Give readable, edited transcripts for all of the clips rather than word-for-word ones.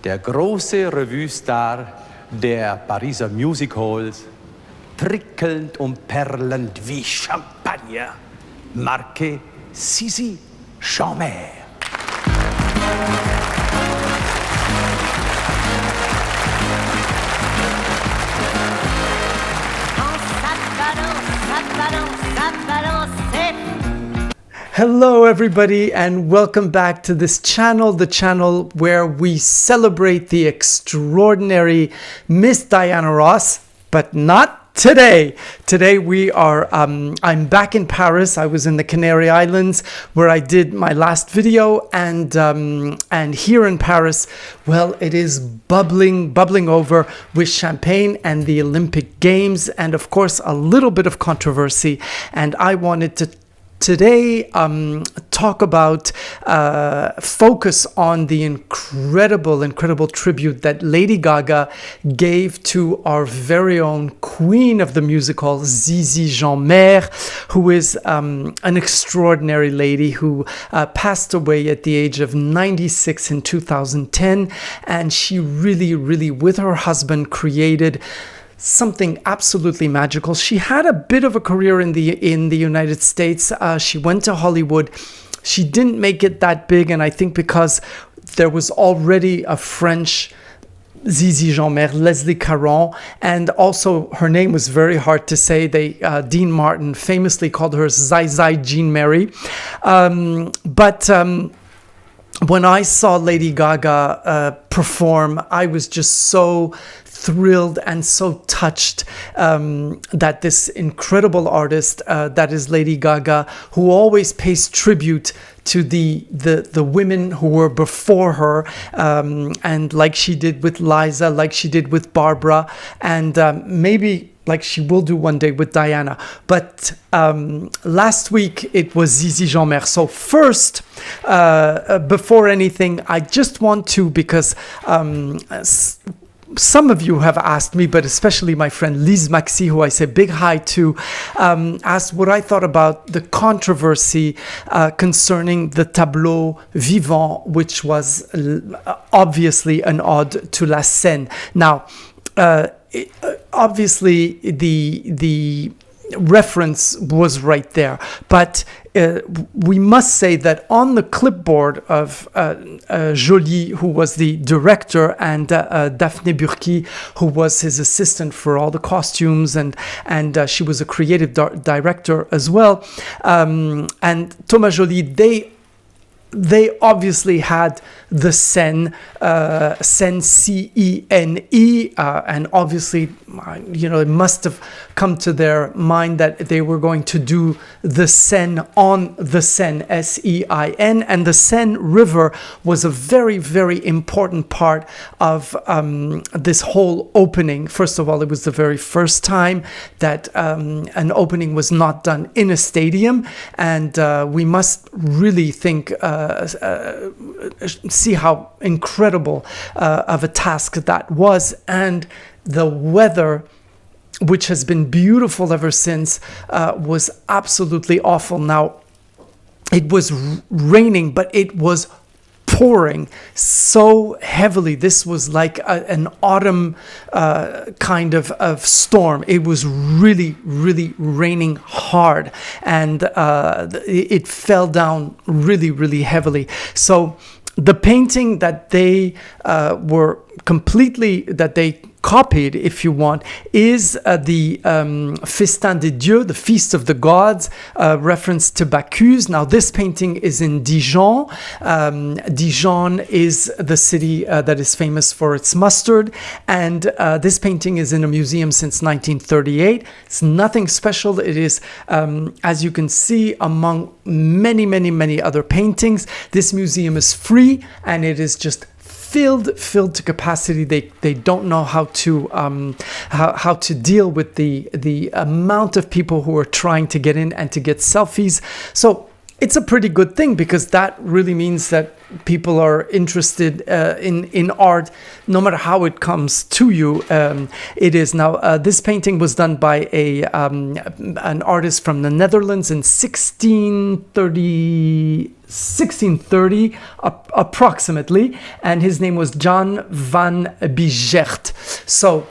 der große Revue-Star der Pariser Music Halls, prickelnd und perlend wie Champagner, Marke Zizi Jeanmaire. Hello everybody and welcome back to this channel, the channel where we celebrate the extraordinary Miss Diana Ross, but not today. Today we are, I'm back in Paris. I was in the Canary Islands where I did my last video, and here in Paris, well, it is bubbling over with champagne and the Olympic Games, and of course a little bit of controversy. And I wanted to today talk about, focus on the incredible tribute that Lady Gaga gave to our very own queen of the musical, Zizi Jeanmaire, who is an extraordinary lady who passed away at the age of 96 in 2010, and she really with her husband created something absolutely magical. She had a bit of a career in the United States. She went to Hollywood. She didn't make it that big, and I think because there was already a French Zizi Jeanmaire, Leslie Caron, and also her name was very hard to say. Dean Martin famously called her Zizi Jeanmaire. When I saw Lady Gaga perform, I was just so thrilled and so touched that this incredible artist that is Lady Gaga, who always pays tribute to the women who were before her, and like she did with Liza, like she did with Barbara, and maybe like she will do one day with Diana. But last week it was Zizi Jeanmaire. So first, before anything, I just want to, because some of you have asked me, but especially my friend Lise Maxi, who I say big hi to, asked what I thought about the controversy concerning the tableau vivant, which was obviously an ode to la scène. Now, obviously the reference was right there, but we must say that on the clipboard of Joly, who was the director, and Daphne Burki, who was his assistant for all the costumes, and she was a creative director as well, and Thomas Joly, they obviously had the Seine, Seine, C-E-N-E, and obviously, it must have come to their mind that they were going to do the Seine on the Seine, S-E-I-N, and the Seine River was a very important part of this whole opening. First of all, it was the very first time that an opening was not done in a stadium, and we must really think, see how incredible of a task that was. And the weather, which has been beautiful ever since, was absolutely awful. Now, it was raining, but it was pouring so heavily. This was like an autumn kind of storm. It was really raining hard, and it fell down really heavily. So the painting that they copied, if you want, is the Festin des Dieux, the Feast of the Gods, reference to Bacchus. Now, this painting is in Dijon. Dijon is the city that is famous for its mustard, and this painting is in a museum since 1938. It's nothing special. It is, as you can see, among many other paintings. This museum is free, and it is just filled to capacity. They don't know how to deal with the amount of people who are trying to get in and to get selfies. So it's a pretty good thing, because that really means that people are interested in art, no matter how it comes to you. It is now. This painting was done by an artist from the Netherlands in 1630 approximately, and his name was Jan van Biegert. So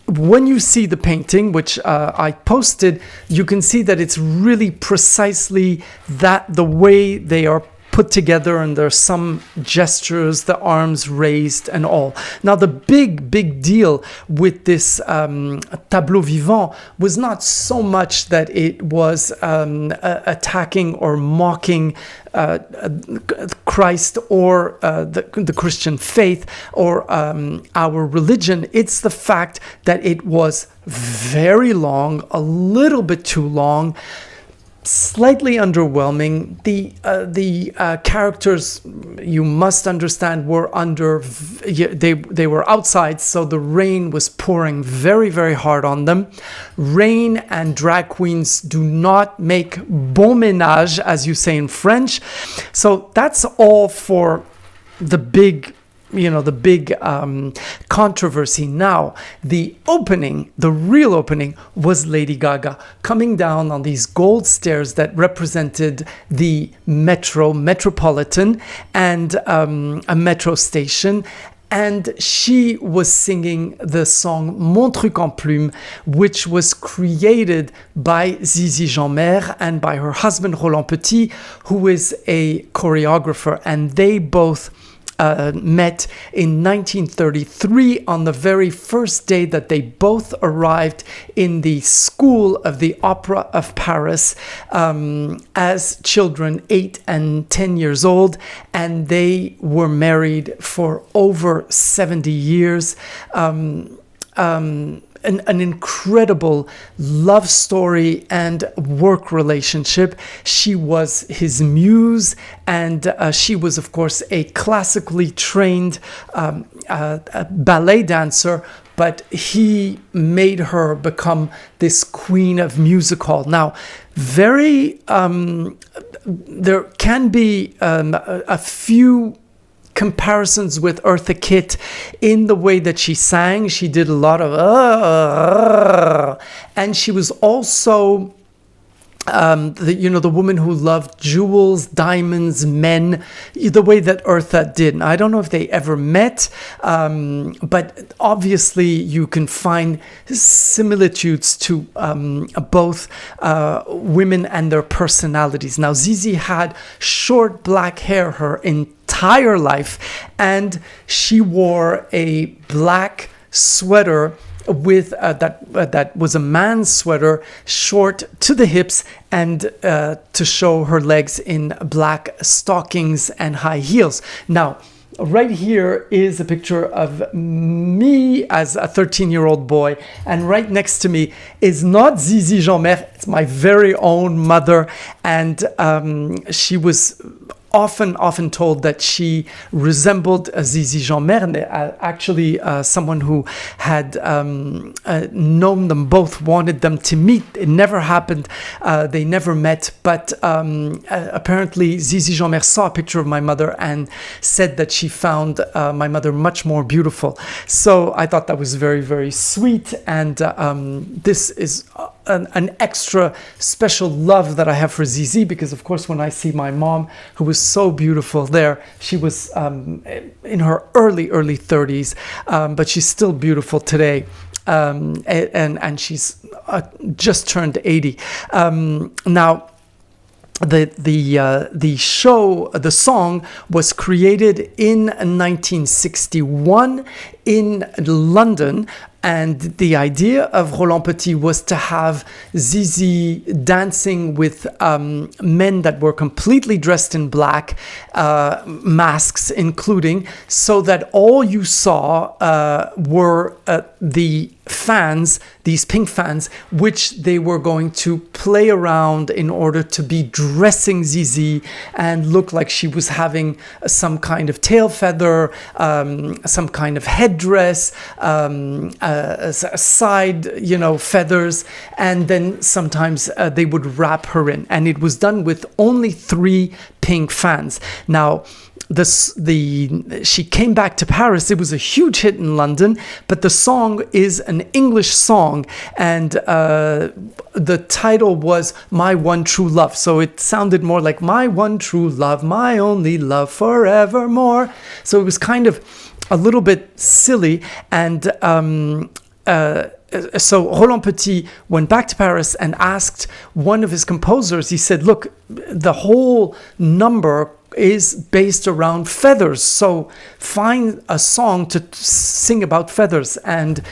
when you see the painting, which I posted, you can see that it's really precisely that, the way they are put together, and there's some gestures, the arms raised and all. Now, the big deal with this tableau vivant was not so much that it was attacking or mocking Christ or the Christian faith or our religion. It's the fact that it was very long, a little bit too long, slightly underwhelming. The characters, you must understand, were they were outside, so the rain was pouring very hard on them. Rain and drag queens do not make bon ménage, as you say in French. So that's all for the big controversy. Now, the real opening was Lady Gaga coming down on these gold stairs that represented the metropolitan and a metro station. And she was singing the song Mon Truc en Plumes, which was created by Zizi Jeanmaire and by her husband Roland Petit, who is a choreographer. And they both met in 1933 on the very first day that they both arrived in the School of the Opera of Paris as children, 8 and 10 years old, and they were married for over 70 years. An incredible love story and work relationship. She was his muse, and she was, of course, a classically trained ballet dancer, but he made her become this queen of music hall. Now, there can be a few comparisons with Eartha Kitt in the way that she sang. She did a lot of and she was also the woman who loved jewels, diamonds, men, the way that Eartha did. And I don't know if they ever met, but obviously you can find similitudes to both women and their personalities. Now, Zizi had short black hair her entire life, and she wore a black sweater with that was a man's sweater, short to the hips, and to show her legs in black stockings and high heels. Now, right here is a picture of me as a 13-year-old boy, and right next to me is not Zizi Jeanmaire, it's my very own mother, and she was often told that she resembled Zizi Jeanmaire, and actually someone who had known them both wanted them to meet. It never happened. They never met, but apparently Zizi Jeanmaire saw a picture of my mother and said that she found my mother much more beautiful. So I thought that was very, very sweet, and this is an extra special love that I have for Zizi, because of course when I see my mom, who was so beautiful there, she was in her early 30s, but she's still beautiful today, and she's just turned 80. Now, the song was created in 1961 in London, and the idea of Roland Petit was to have Zizi dancing with men that were completely dressed in black, masks including, so that all you saw were the fans, these pink fans, which they were going to play around in order to be dressing Zizi and look like she was having some kind of tail feather, some kind of headdress, side, feathers, and then sometimes they would wrap her in, and it was done with only 3 pink fans. Now, she came back to Paris. It was a huge hit in London, but the song is an English song, and the title was My One True Love. So it sounded more like my one true love, my only love forevermore. So it was kind of a little bit silly, and so Roland Petit went back to Paris and asked one of his composers. He said, look, the whole number is based around feathers, so find a song to sing about feathers. And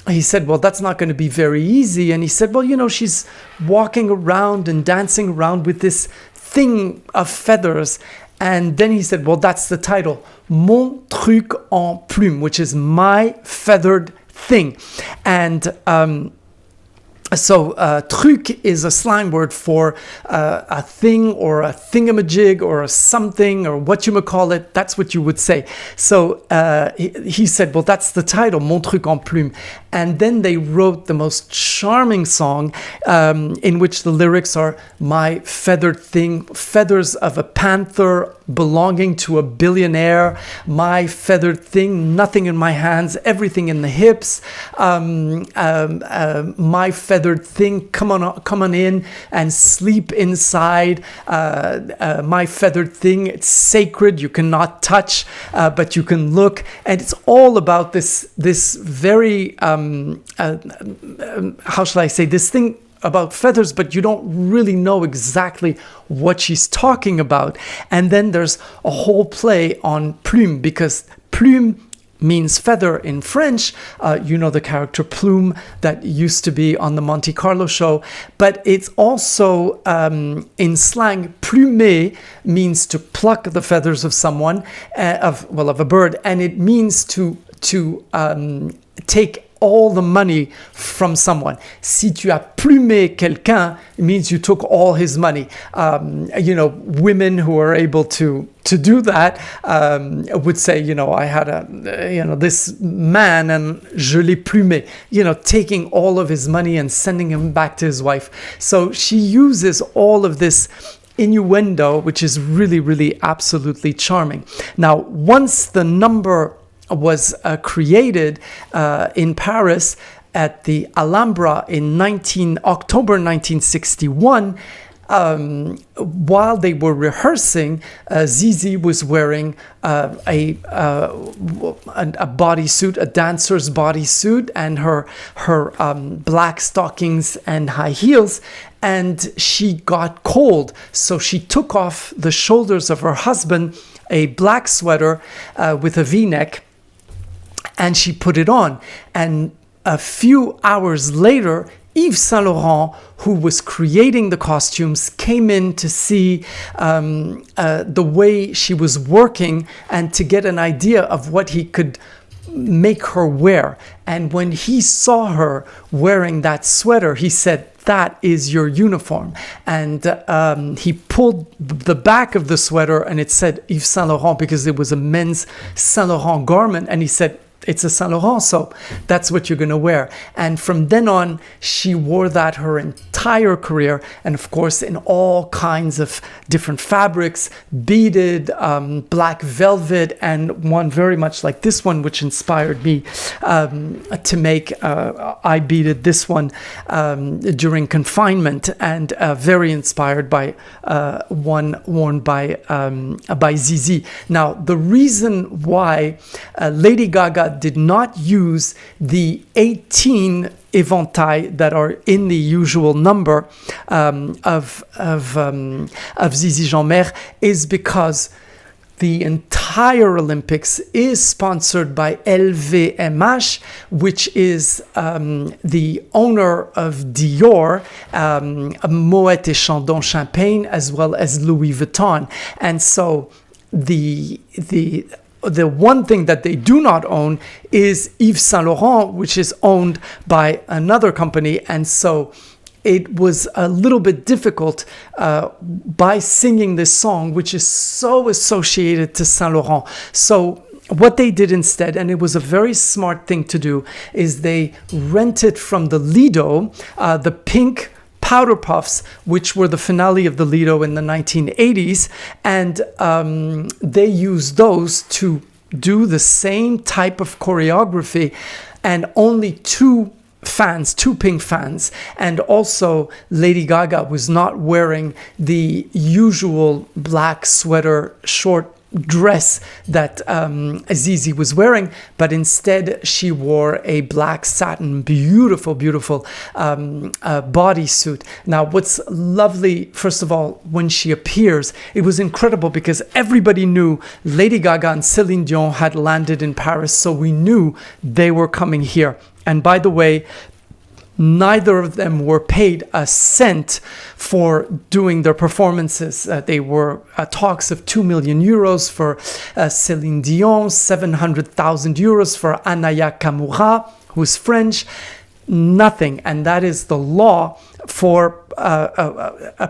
he said, well, that's not going to be very easy. And he said, well, she's walking around and dancing around with this thing of feathers. And then he said, well, that's the title, Mon Truc en Plumes, which is my feathered thing. And so truc is a slang word for a thing or a thingamajig or a something or what you may call it. That's what you would say. So he said, well, that's the title, Mon Truc en Plume. And then they wrote the most charming song in which the lyrics are, my feathered thing, feathers of a panther belonging to a billionaire, my feathered thing, nothing in my hands, everything in the hips, my feathered thing, come on in and sleep inside, my feathered thing, it's sacred, you cannot touch, but you can look. And it's all about this very how shall I say, this thing about feathers, but you don't really know exactly what she's talking about. And then there's a whole play on plume, because plume means feather in French. The character Plume that used to be on the Monte Carlo show, but it's also in slang, plumer means to pluck the feathers of someone, of a bird, and it means to take all the money from someone. Si tu as plumé quelqu'un, it means you took all his money. Women who are able to do that would say, I had this man and je l'ai plumé, taking all of his money and sending him back to his wife. So she uses all of this innuendo, which is really, really absolutely charming. Now, once the number was created in Paris at the Alhambra in October 1961. While they were rehearsing, Zizi was wearing a bodysuit, a dancer's bodysuit, and her black stockings and high heels, and she got cold. So she took off the shoulders of her husband a black sweater with a V-neck, and she put it on. And a few hours later, Yves Saint Laurent, who was creating the costumes, came in to see the way she was working and to get an idea of what he could make her wear. And when he saw her wearing that sweater, he said, that is your uniform. And he pulled the back of the sweater and it said Yves Saint Laurent, because it was a men's Saint Laurent garment. And he said, it's a Saint Laurent, so that's what you're going to wear. And from then on, she wore that her entire career. And of course, in all kinds of different fabrics, beaded, black velvet, and one very much like this one, which inspired me to make. I beaded this one during confinement, and very inspired by one worn by Zizi. Now, the reason why Lady Gaga did not use the 18 éventails that are in the usual number of Zizi Jeanmaire is because the entire Olympics is sponsored by LVMH, which is the owner of Dior, Moet et Chandon Champagne, as well as Louis Vuitton. And so the one thing that they do not own is Yves Saint Laurent, which is owned by another company. And so it was a little bit difficult by singing this song, which is so associated to Saint Laurent. So what they did instead, and it was a very smart thing to do, is they rented from the Lido the pink powder puffs, which were the finale of the Lido in the 1980s, and they used those to do the same type of choreography, and only two pink fans, and also Lady Gaga was not wearing the usual black sweater short dress that Zizi was wearing, but instead she wore a black satin beautiful bodysuit. Now what's lovely, first of all, when she appears, it was incredible because everybody knew Lady Gaga and Celine Dion had landed in Paris, so we knew they were coming here. And by the way, neither of them were paid a cent for doing their performances. They were talks of 2 million euros for Celine Dion, 700,000 euros for Anaya Kamura, who's French. Nothing. And that is the law for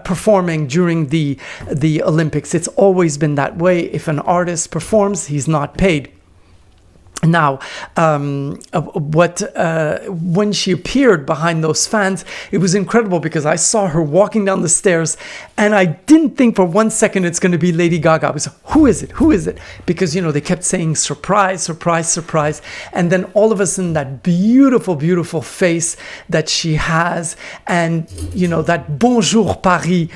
performing during the Olympics. It's always been that way. If an artist performs, he's not paid. Now, when she appeared behind those fans, it was incredible because I saw her walking down the stairs and I didn't think for 1 second it's going to be Lady Gaga. I was, who is it? Who is it? Because, they kept saying surprise, surprise, surprise. And then all of a sudden that beautiful face that she has, and, that Bonjour Paris,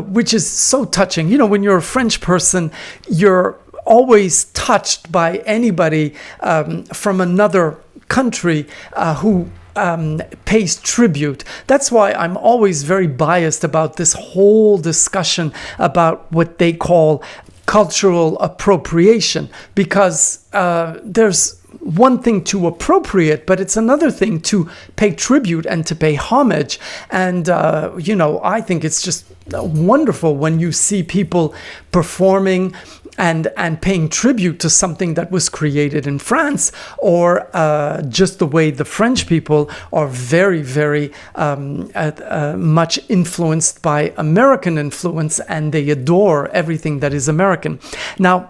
which is so touching. When you're a French person, you're always touched by anybody from another country who pays tribute. That's why I'm always very biased about this whole discussion about what they call cultural appropriation, because there's one thing to appropriate, but it's another thing to pay tribute and to pay homage. And I think it's just wonderful when you see people performing and paying tribute to something that was created in France, or just the way the French people are very much influenced by American influence, and they adore everything that is American. Now,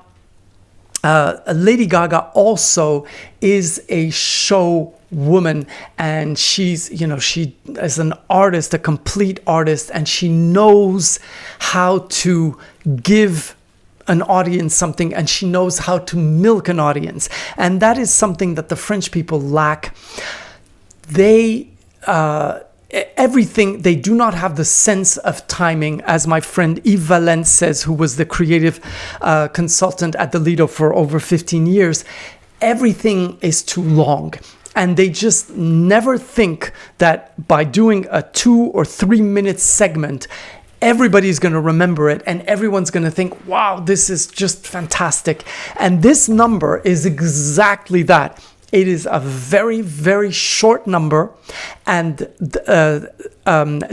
Lady Gaga also is a show woman, and she's, she is an artist, a complete artist, and she knows how to give an audience something, and she knows how to milk an audience. And that is something that the French people lack. They they do not have the sense of timing, as my friend Yves Valence says, who was the creative consultant at the Lido for over 15 years. Everything is too long. And they just never think that by doing a 2 or 3 minute segment, everybody's going to remember it, and everyone's going to think, wow, this is just fantastic. And this number is exactly that. It is a very short number, and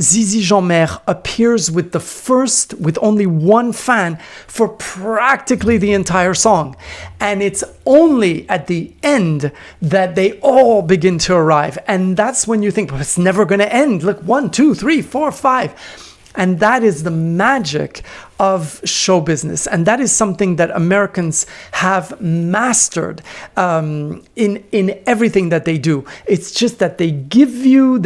Zizi Jeanmaire appears with only one fan for practically the entire song. And it's only at the end that they all begin to arrive. And that's when you think, well, it's never going to end. Look, 1, 2, 3, 4, 5. And that is the magic of show business. And that is something that Americans have mastered in everything that they do. It's just that they give you,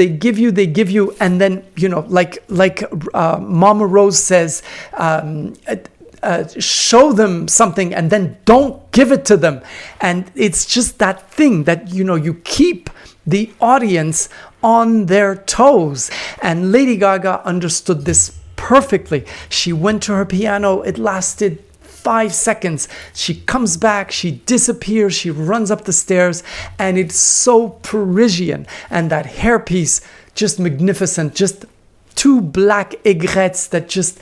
and then, like Mama Rose says, show them something and then don't give it to them. And it's just that thing that, you keep the audience on their toes. And Lady Gaga understood this perfectly. She went to her piano. It lasted 5 seconds. She comes back, she disappears, she runs up the stairs, and it's so Parisian. And that hairpiece, just magnificent. Just 2 black aigrettes that just,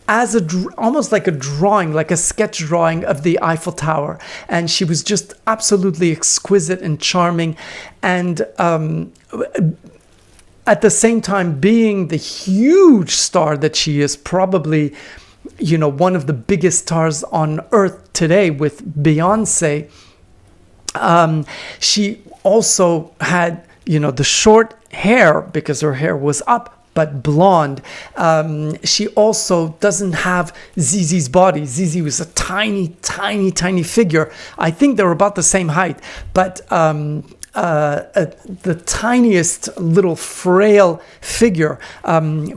as almost like a drawing, like a sketch drawing of the Eiffel Tower. And she was just absolutely exquisite and charming. And at the same time, being the huge star that she is, probably, one of the biggest stars on earth today with Beyonce, she also had, the short hair, because her hair was up, but blonde. She also doesn't have Zizi's body. Zizi was a tiny, tiny, tiny figure. I think they were about the same height, but the tiniest little frail figure.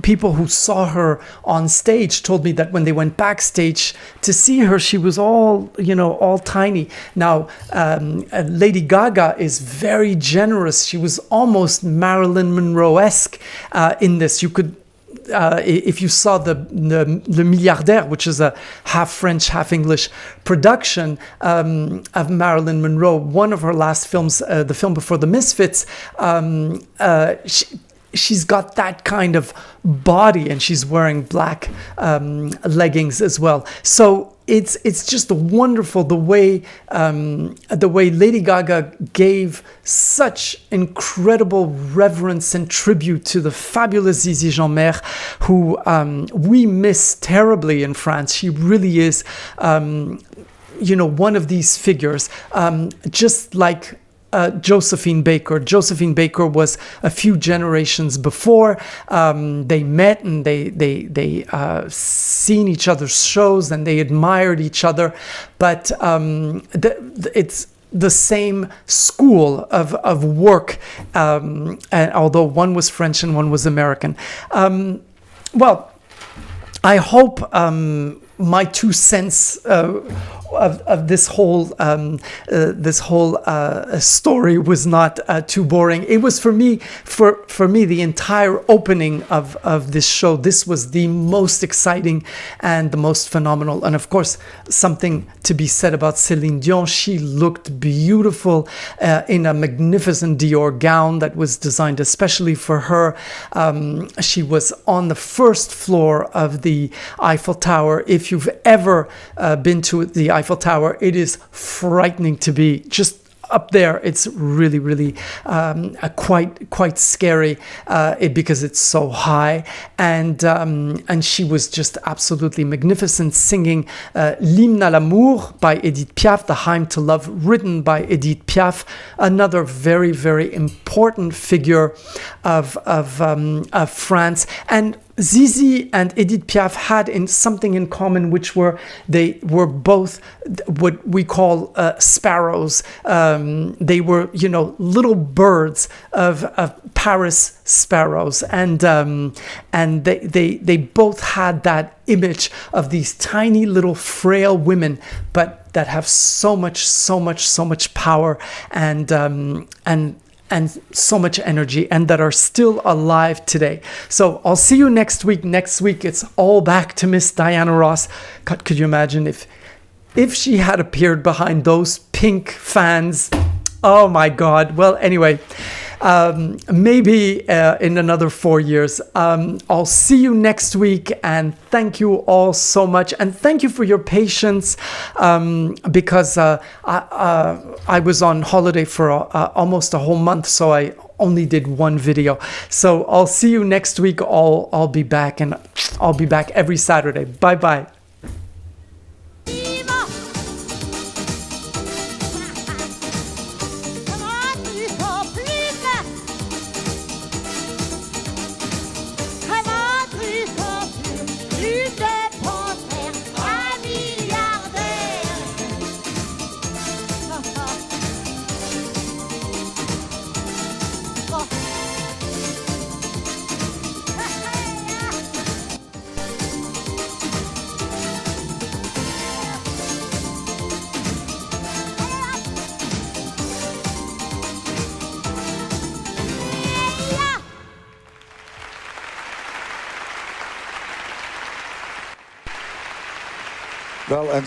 People who saw her on stage told me that when they went backstage to see her, she was all, all tiny. Now, Lady Gaga is very generous. She was almost Marilyn Monroe-esque in this. You could if you saw the Le Milliardaire, which is a half French, half English production of Marilyn Monroe, one of her last films, the film before The Misfits, she's got that kind of body, and she's wearing black leggings as well. So it's just wonderful the way Lady Gaga gave such incredible reverence and tribute to the fabulous Zizi Jeanmaire, who we miss terribly in France. She really is, one of these figures, just like Josephine Baker. Josephine Baker was a few generations before. They met and they seen each other's shows and they admired each other. But it's the same school of work, and although one was French and one was American. Well, I hope my 2 cents of this whole story was not too boring. It was for me the entire opening of this show. This was the most exciting and the most phenomenal, and of course something to be said about Céline Dion. She looked beautiful in a magnificent Dior gown that was designed especially for her. She was on the first floor of the Eiffel Tower. If you've ever been to the Eiffel Tower, it is frightening to be just up there. It's really, really quite scary because it's so high. And she was just absolutely magnificent, singing L'Hymne à l'amour by Edith Piaf, The Hymn to Love, written by Edith Piaf, another very, very important figure of France. And Zizi and Edith Piaf had something in common, which they were both what we call sparrows. They were, little birds of Paris sparrows, and they both had that image of these tiny little frail women, but that have so much power and so much energy, and that are still alive today. So I'll see you next week. Next week, it's all back to Miss Diana Ross. God, could you imagine if she had appeared behind those pink fans? Oh my God. Well, anyway, maybe in another 4 years. I'll see you next week, and thank you all so much, and thank you for your patience, because I was on holiday for almost a whole month, so I only did one video. So I'll see you next week. I'll be back, and I'll be back every Saturday. Bye bye. Wel, en